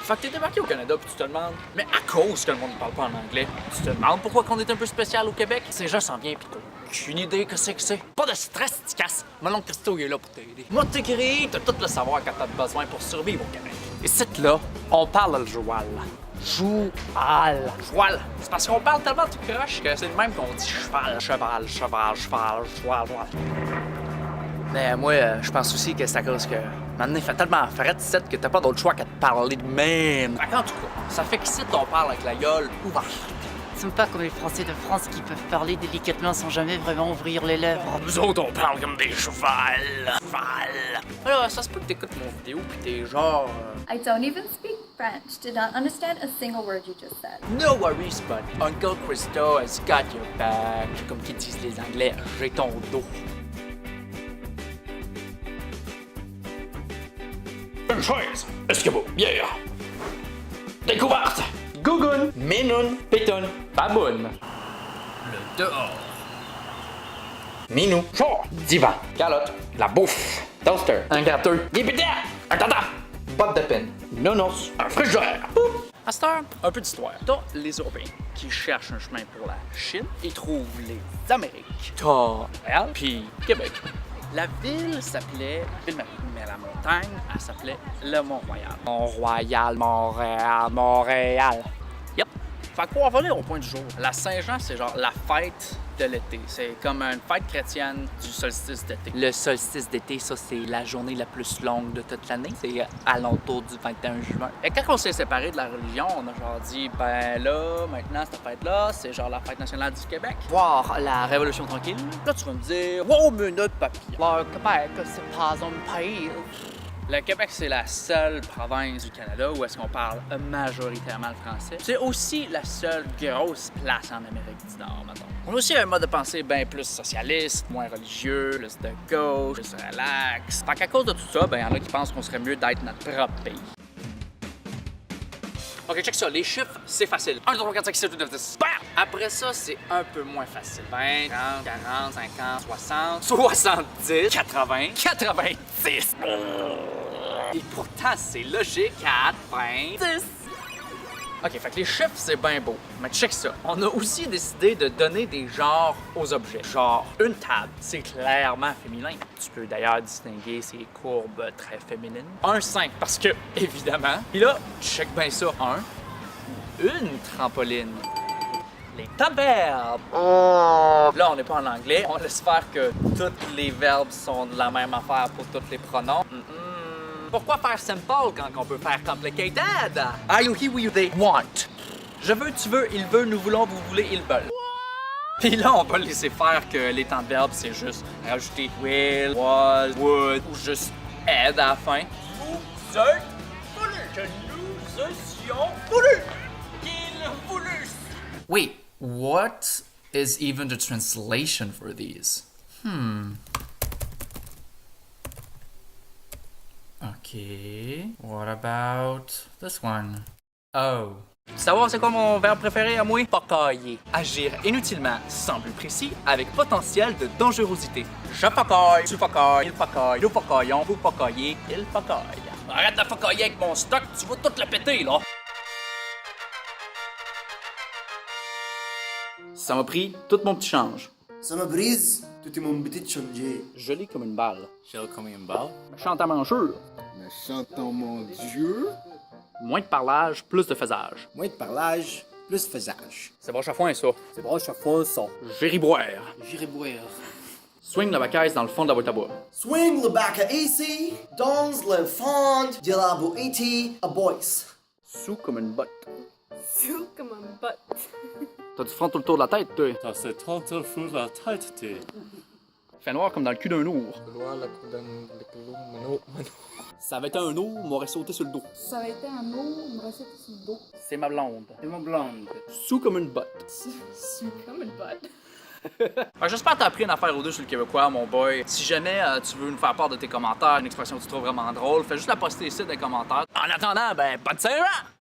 Fait que t'es débarqué au Canada puis tu te demandes, mais à cause que le monde ne parle pas en anglais, tu te demandes pourquoi qu'on est un peu spécial au Québec? Ces gens s'en viennent pis t'as aucune idée que c'est que c'est. Pas de stress, tu casses. Mon oncle Christo, il est là pour t'aider. Moi, t'écris, t'as tout le savoir quand t'as besoin pour survivre au Québec. Et c'est là, on parle le joual. Joual. Joual. C'est parce qu'on parle tellement de croche que c'est le même qu'on dit cheval. Cheval, cheval, cheval, cheval, cheval. Mais moi, je pense aussi que c'est à cause que maintenant, il fait tellement fret ici que t'as pas d'autre choix que de parler de même. En tout cas, ça fait qu'ici, on parle avec la gueule ouverte. Ils sont pas comme les Français de France qui peuvent parler délicatement sans jamais vraiment ouvrir les lèvres. Nous autres, on parle comme des chevals. Cheval. Alors, ça se peut que t'écoutes mon vidéo pis t'es genre... I don't even speak French. Did not understand a single word you just said. No worries, bud. Uncle Christo has got your back. Comme qu'ils disent les Anglais, j'ai ton dos. Une chaise, escabeau, bière. Découverte. Gougoune, minoune, pétoune, baboune. Le dehors. Minou, genre, divan, calotte, la bouffe, toaster, un gratteux, des pétants, un tata, botte de pin, nounours, un frigidaire. À cette heure, un peu d'histoire. T'as les Européens qui cherchent un chemin pour la Chine. Ils trouvent les Amériques. T'as Montréal, puis Québec. La ville s'appelait Ville-Marie, mais la montagne, elle s'appelait le Mont-Royal. Mont-Royal, Montréal, Montréal. Yep. Fait qu'on va revenir au point du jour. La Saint-Jean, c'est genre la fête de l'été. C'est comme une fête chrétienne du solstice d'été. Le solstice d'été, ça, c'est la journée la plus longue de toute l'année. C'est à l'entour du 21 juin. Et quand on s'est séparé de la religion, on a genre dit, ben là, maintenant, cette fête-là, c'est genre la fête nationale du Québec. Voir la Révolution tranquille. Là, tu vas me dire, wow, minute, papy. Le Québec, c'est pas un pays. Le Québec, c'est la seule province du Canada où est-ce qu'on parle majoritairement le français. C'est aussi la seule grosse place en Amérique du Nord, maintenant. On a aussi un mode de pensée bien plus socialiste, moins religieux, plus de gauche, plus relax. Fait qu'à cause de tout ça, ben, y en a qui pensent qu'on serait mieux d'être notre propre pays. Ok, check ça. Les chiffres, c'est facile. 1, 2, 3, 4, 5, 6, 7, 8, 9, 10. Bam! Après ça, c'est un peu moins facile. 20, 30, 40, 50, 60, 70, 80, 90. Et pourtant, c'est logique. 4, 20, 10. Ok, fait que les chiffres, c'est bien beau. Mais check ça. On a aussi décidé de donner des genres aux objets. Genre, une table, c'est clairement féminin. Tu peux d'ailleurs distinguer ses courbes très féminines. Un 5, parce que, évidemment. Puis là, check bien ça. Une trampoline. Les temps verbes. Là, on n'est pas en anglais. On laisse faire que tous les verbes sont de la même affaire pour tous les pronoms. Pourquoi faire simple quand on peut faire complicated? Are you here with they want? Je veux, tu veux, il veut, nous voulons, vous voulez, ils veulent. Puis là, on va laisser faire que les temps de verbe, c'est juste rajouter will, was, would, ou juste aide à la fin. Vous êtes voulu que nous eussions voulu qu'il voulût. Wait, what is even the translation for these? Okay, what about this one? Oh. Savoir c'est quoi mon verbe préféré à moi? Pocailler. Agir inutilement, sans but précis, avec potentiel de dangerosité. Je pocaille, tu pocailles, il pocaille, nous pocaillons, vous pocaillez, il pocaille. Arrête de pocailler avec mon stock, tu vas tout le péter, là! Ça m'a pris tout mon petit change. Ça me brise tout mon petit changer. Joli comme une balle. Shell comme une balle. Chante à manchure. Mais chantons mon Dieu. Moins de parlage, plus de faisage. Moins de parlage, plus faisage. C'est broche à foin, ça. C'est bon, chaque fois, ça. J'irai boire. J'irai boire. Swing la bacaise dans le fond de la boîte à bois. Swing le bac à ici, dans le fond de la boîte à boys. Sous comme une botte. Sous comme un butt. T'as du front tout le tour de la tête, toi. Ça se tente le fou de la tête, t'es. Fait noir comme dans le cul d'un ours. Ça avait été un ours, m'aurait sauté sur le dos. Ça aurait été un eau, il me restait sur le dos. C'est ma blonde. C'est mon blonde. Sous comme une botte. Sous comme une botte. J'espère que t'as appris une affaire ou deux sur le québécois, mon boy. Si jamais tu veux nous faire part de tes commentaires, une expression que tu trouves vraiment drôle, fais juste la poster ici dans les commentaires. En attendant, ben, pas de Saint-Jean!